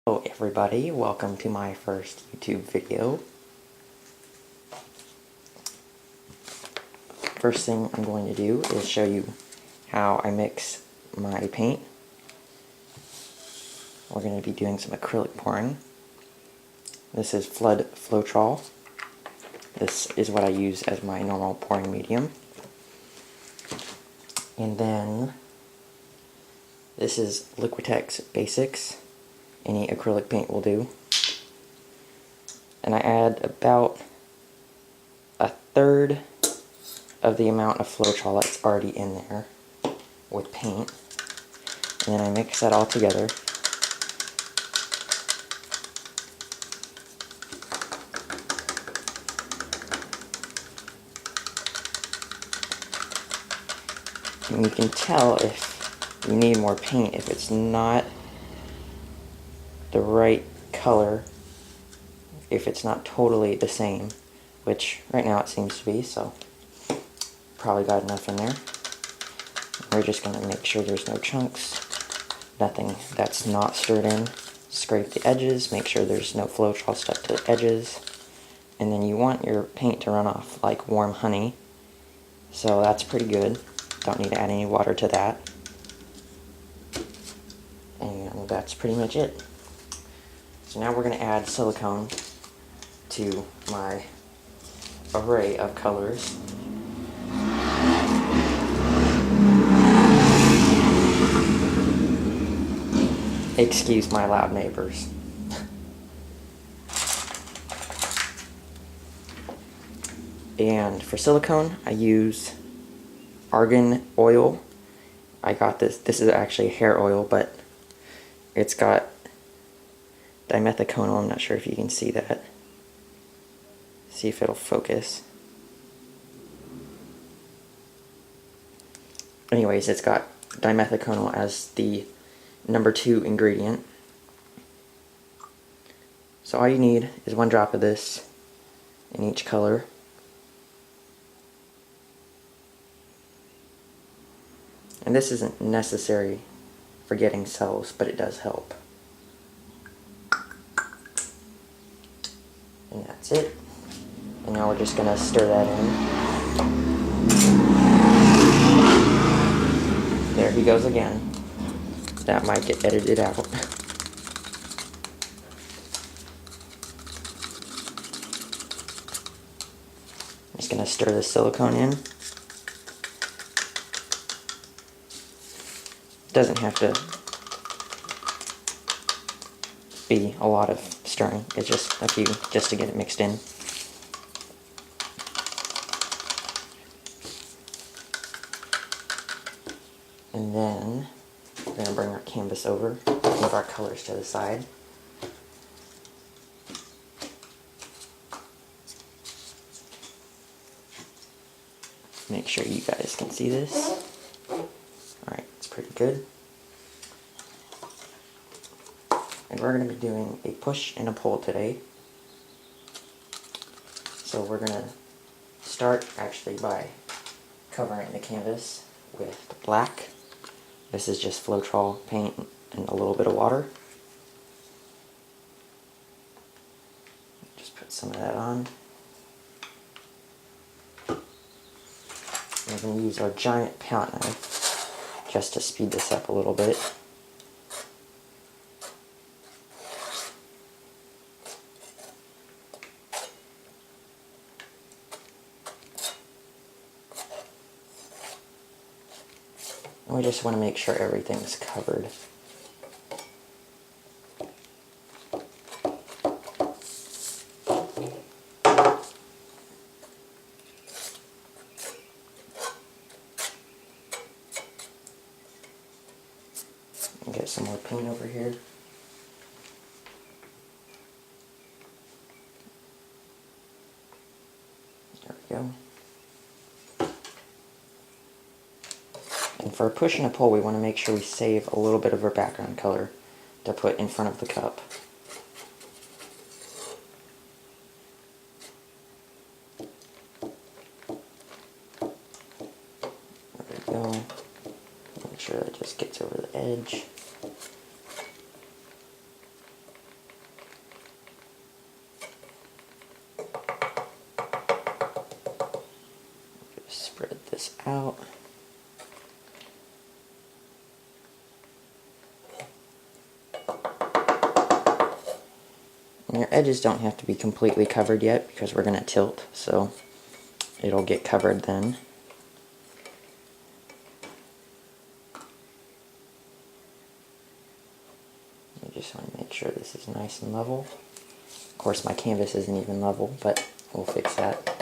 Hello everybody, welcome to my first YouTube video. First thing I'm going to do is show you how I mix my paint. We're going to be doing some acrylic pouring. This is Flood Floetrol. This is what I use as my normal pouring medium. And then this is Liquitex Basics. Any acrylic paint will do. And I add about a third of the amount of Floetrol that's already in there with paint. And then I mix that all together. And you can tell if you need more paint if it's not the right color, if it's not totally the same, which right now it seems to be, so probably got enough in there. We're just going to make sure there's no chunks, nothing that's not stirred in. Scrape the edges, make sure there's no Floetrol stuck to the edges, and then you want your paint to run off like warm honey, so that's pretty good. Don't need to add any water to that. And that's pretty much it. So now we're going to add silicone to my array of colors. Excuse my loud neighbors. And for silicone, I use argan oil. I got this. This is actually hair oil, but it's got dimethiconol. I'm not sure if you can see that. See if it'll focus. Anyways, it's got dimethiconol as the number 2 ingredient. So all you need is 1 drop of this in each color. And this isn't necessary for getting cells, but it does help. And that's it. And now we're just going to stir that in. There he goes again. That might get edited out. Just going to stir the silicone in. Doesn't have to be a lot of stirring. It's just a few just to get it mixed in. And then we're going to bring our canvas over, move our colors to the side. Make sure you guys can see this. Alright, it's pretty good. And we're going to be doing a push and a pull today. So we're going to start actually by covering the canvas with black. This is just Floetrol paint and a little bit of water. Just put some of that on. We're going to use our giant palette knife just to speed this up a little bit. And we just want to make sure everything's covered. And get some more paint over here. There we go. And for a push and a pull, we want to make sure we save a little bit of our background color to put in front of the cup. There we go. Make sure that just gets over the edge. And your edges don't have to be completely covered yet because we're going to tilt, so it'll get covered then. I just want to make sure this is nice and level. Of course, my canvas isn't even level, but we'll fix that.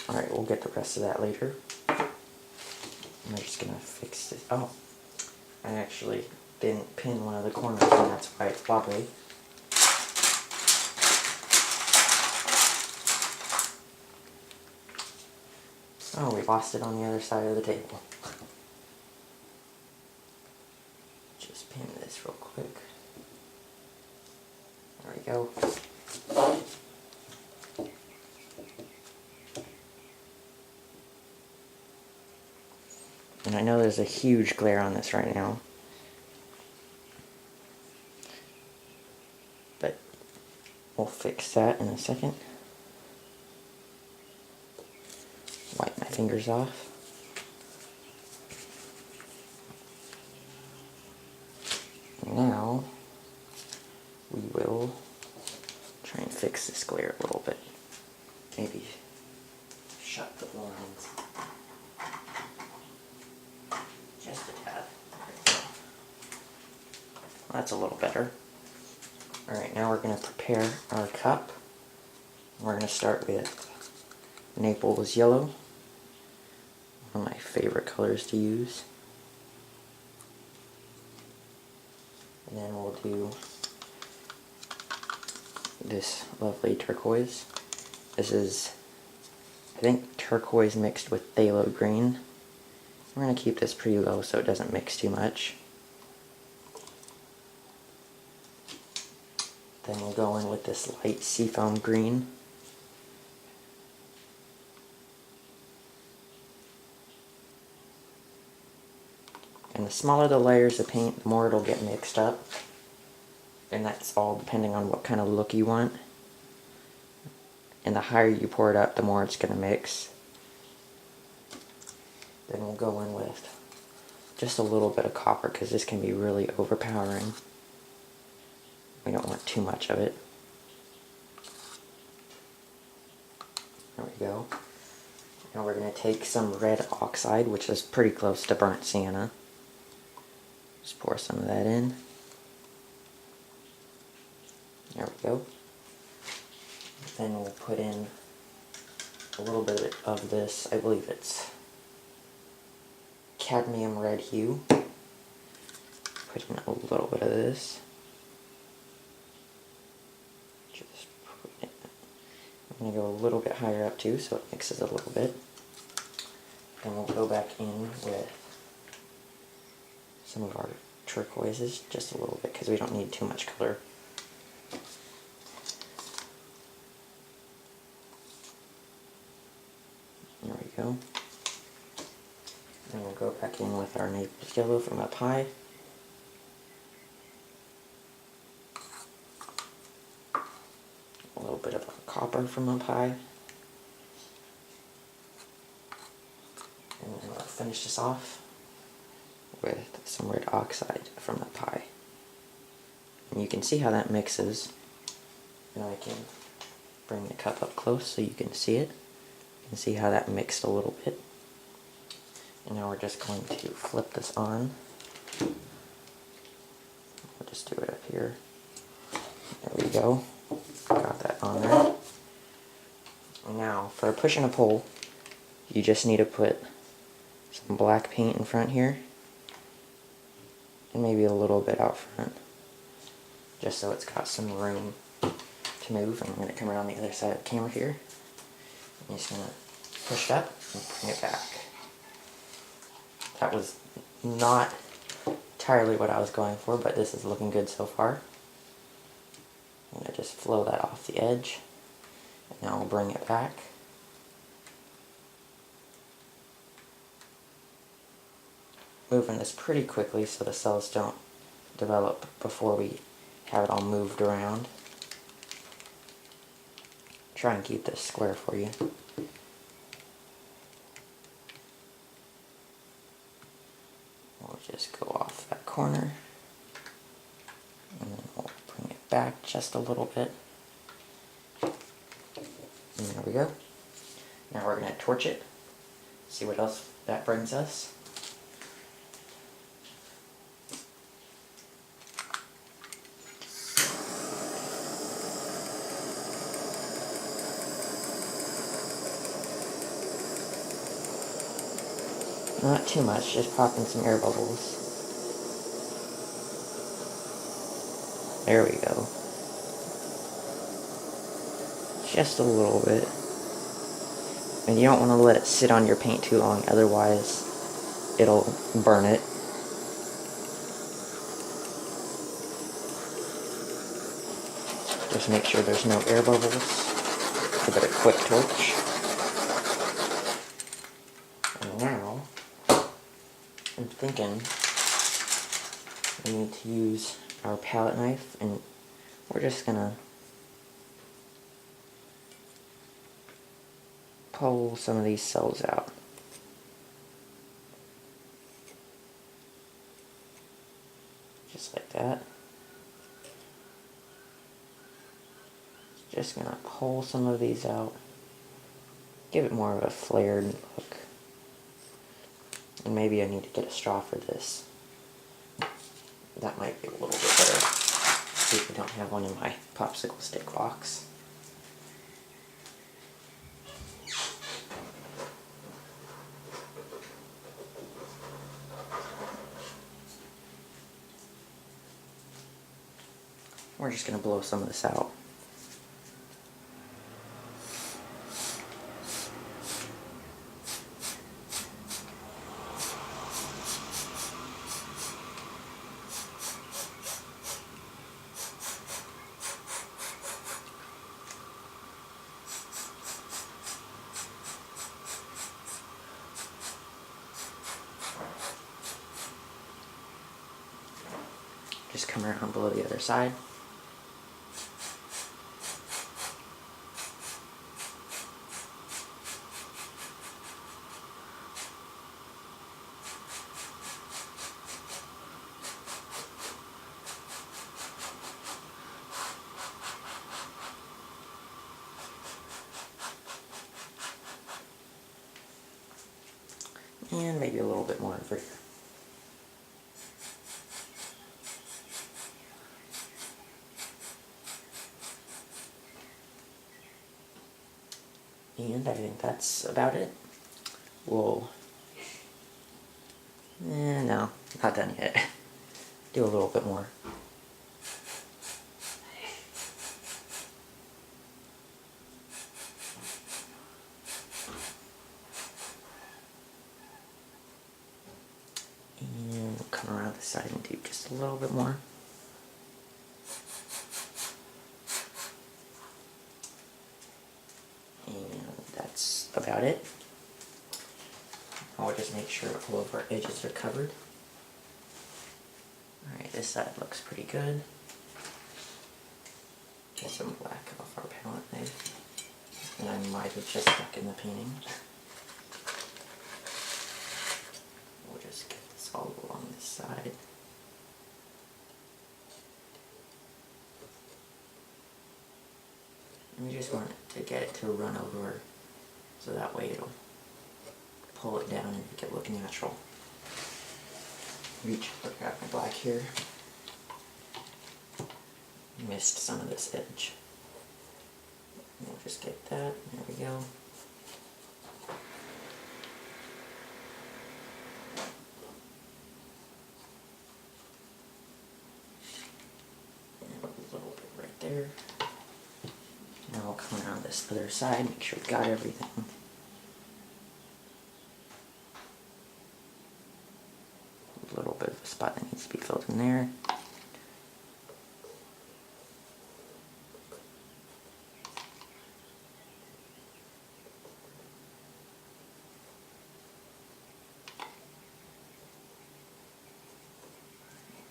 Alright, we'll get the rest of that later. I'm just going to fix this. Oh, I actually didn't pin one of the corners, and that's why it's wobbly. Oh, we lost it on the other side of the table. Just pin this real quick. There we go. And I know there's a huge glare on this right now, but we'll fix that in a second. Wipe my fingers off. Now we will try and fix this glare a little bit. Maybe shut the blinds just a tad. That's a little better. Alright, now we're going to prepare our cup. We're going to start with Naples yellow, one of my favorite colors to use. And then we'll do this lovely turquoise. This is, I think, turquoise mixed with phthalo green. We're going to keep this pretty low so it doesn't mix too much. Then we'll go in with this light seafoam green. And the smaller the layers of paint, the more it'll get mixed up. And that's all depending on what kind of look you want. And the higher you pour it up, the more it's going to mix. Then we'll go in with just a little bit of copper because this can be really overpowering. We don't want too much of it. There we go. Now we're going to take some red oxide, which is pretty close to burnt sienna. Just pour some of that in. There we go. Then we'll put in a little bit of this, I believe it's cadmium red hue. Put in a little bit of this. Just put it. I'm going to go a little bit higher up too so it mixes a little bit. Then we'll go back in with some of our turquoises, just a little bit because we don't need too much color. There we go. Then we'll go back in with our Naples yellow from up high. A little bit of copper from up high. And then we'll finish this off with some red oxide from up high. And you can see how that mixes. And I can bring the cup up close so you can see it. You can see how that mixed a little bit. And now we're just going to flip this on. We'll just do it up here. There we go. Got that on there. Now, for a push and a pull, you just need to put some black paint in front here. And maybe a little bit out front. Just so it's got some room to move. And I'm going to come around the other side of the camera here. I'm just going to push it up and bring it back. That was not entirely what I was going for, but this is looking good so far. I'm going to just flow that off the edge, and now I'll bring it back. Moving this pretty quickly so the cells don't develop before we have it all moved around. Try and keep this square for you. We'll just go off that corner, and then we'll bring it back just a little bit. And there we go. Now we're going to torch it, see what else that brings us. Not too much, just popping some air bubbles. There we go. Just a little bit. And you don't want to let it sit on your paint too long, otherwise it'll burn it. Just make sure there's no air bubbles. Give it a quick torch. And now, I'm thinking we need to use our palette knife, and we're just gonna pull some of these cells out. Just like that. Just gonna pull some of these out. Give it more of a flared look. And maybe I need to get a straw for this. That might be a little bit better. See if I don't have one in my popsicle stick box. We're just going to blow some of this out. Just come around below the other side. And maybe a little bit more over here. And I think that's about it. We'll... no, not done yet. Do a little bit more. And we'll come around the side and do just a little bit more. That's about it. I'll just make sure all of our edges are covered. Alright, this side looks pretty good. Get some black off our palette knife. And I might have just stuck in the painting. We'll just get this all along this side. And we just want to get it to run over, so that way it'll pull it down and make it look natural. Reach, look at my black here. Missed some of this edge. And we'll just get that, there we go. And a little bit right there. Now we'll come around this other side, make sure we've got everything. A little bit of a spot spot that needs to be filled in there.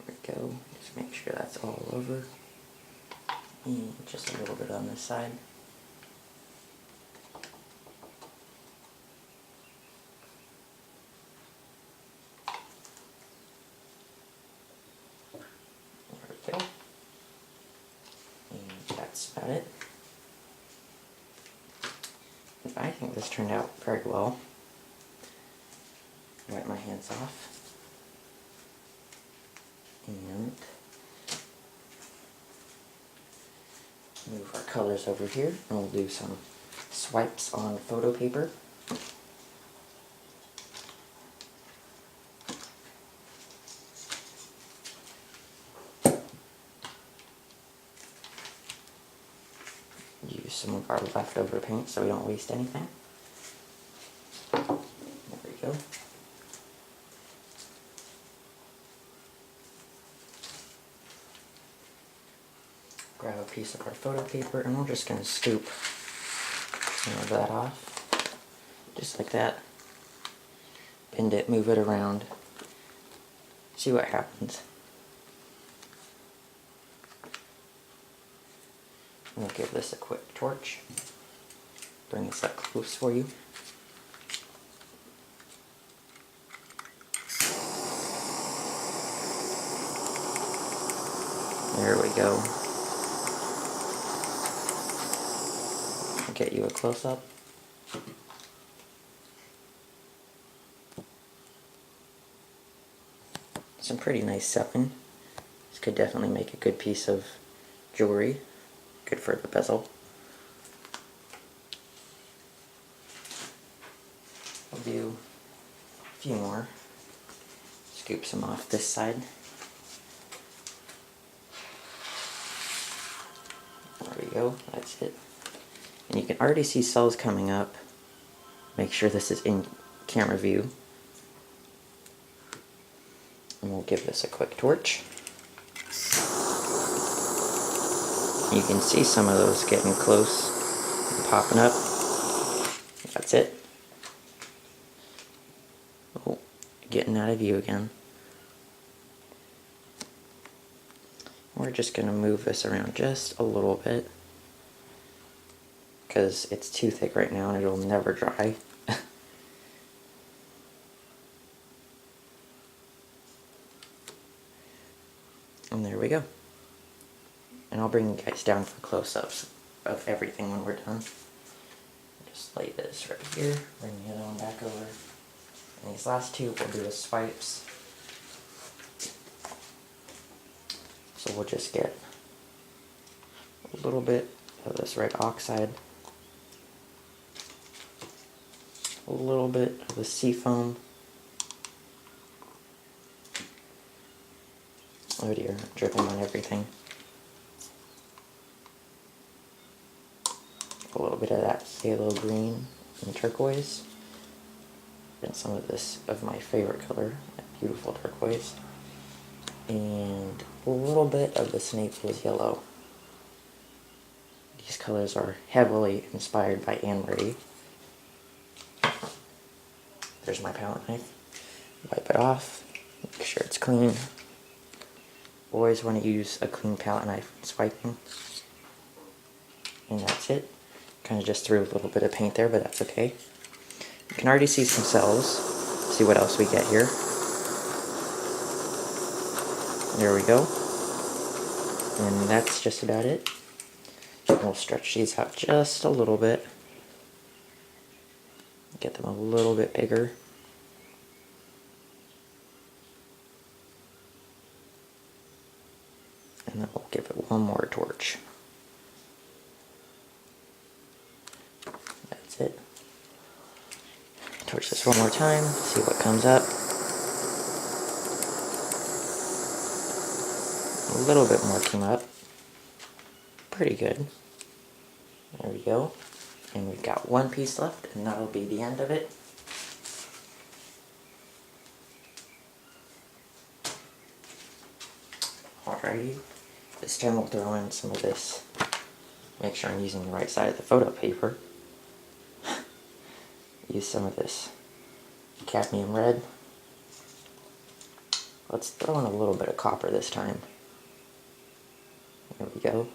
There we go. Just make sure that's all over. And just a little bit on this side. There we go. And that's about it. I think this turned out very well. Wipe my hands off. And move our colors over here, and we'll do some swipes on photo paper. Use some of our leftover paint so we don't waste anything. There we go. Grab a piece of our photo paper, and we're just going to scoop some of that off. Just like that. Bend it, move it around. See what happens. We'll give this a quick torch. Bring this up close for you. There we go. I'll get you a close-up. Some pretty nice stuffing. This could definitely make a good piece of jewelry. Good for the bezel. I'll do a few more. Scoop some off this side. There we go, that's it. And you can already see cells coming up. Make sure this is in camera view. And we'll give this a quick torch. You can see some of those getting close and popping up. That's it. Oh, getting out of view again. We're just going to move this around just a little bit because it's too thick right now and it'll never dry. And there we go. And I'll bring you guys down for close-ups of everything when we're done. Just lay this right here, bring the other one back over. And these last two we'll do as swipes. So we'll just get a little bit of this red oxide, a little bit of the seafoam. Oh dear, dripping on everything. A little bit of that phthalo green and turquoise. And some of this of my favorite color, that beautiful turquoise. And a little bit of the Naples yellow. These colors are heavily inspired by Anne Marie. There's my palette knife. Wipe it off, make sure it's clean. Always want to use a clean palette knife when swiping. And that's it. Kind of just threw a little bit of paint there, but that's okay. You can already see some cells. See what else we get here. There we go. And that's just about it. We'll stretch these out just a little bit. Get them a little bit bigger. And then we'll give it one more torch. That's it. Torch this one more time, see what comes up. A little bit more came up. Pretty good. There we go. And we've got one piece left, and that'll be the end of it. Alrighty, this time we'll throw in some of this. Make sure I'm using the right side of the photo paper. Use some of this cadmium red. Let's throw in a little bit of copper this time. There we go.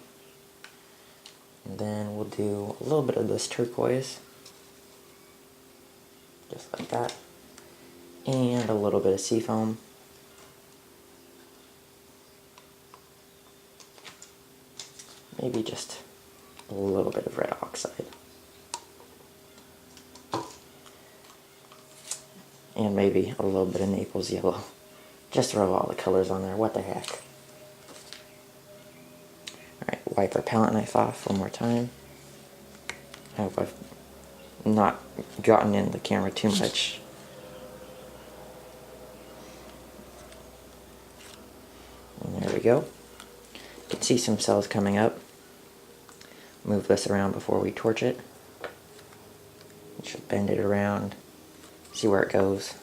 And then we'll do a little bit of this turquoise. Just like that. And a little bit of seafoam. Maybe just a little bit of red oxide. And maybe a little bit of Naples yellow. Just throw all the colors on there, what the heck. Alright, wipe our palette knife off one more time. I hope I've not gotten in the camera too much. And there we go. You can see some cells coming up. Move this around before we torch it. You should bend it around, see where it goes.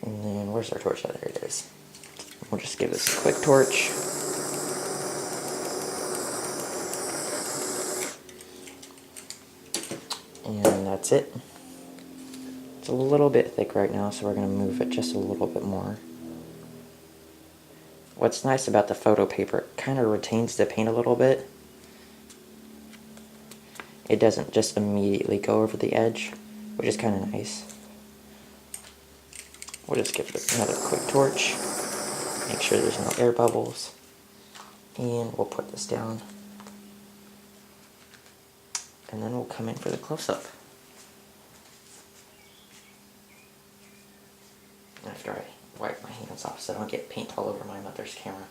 And then, where's our torch? Oh, there it is. We'll just give this a quick torch. And that's it. It's a little bit thick right now, so we're going to move it just a little bit more. What's nice about the photo paper, it kind of retains the paint a little bit. It doesn't just immediately go over the edge, which is kind of nice. We'll just give it another quick torch. Make sure there's no air bubbles. And we'll put this down. And then we'll come in for the close-up. After I wipe my hands off so I don't get paint all over my mother's camera.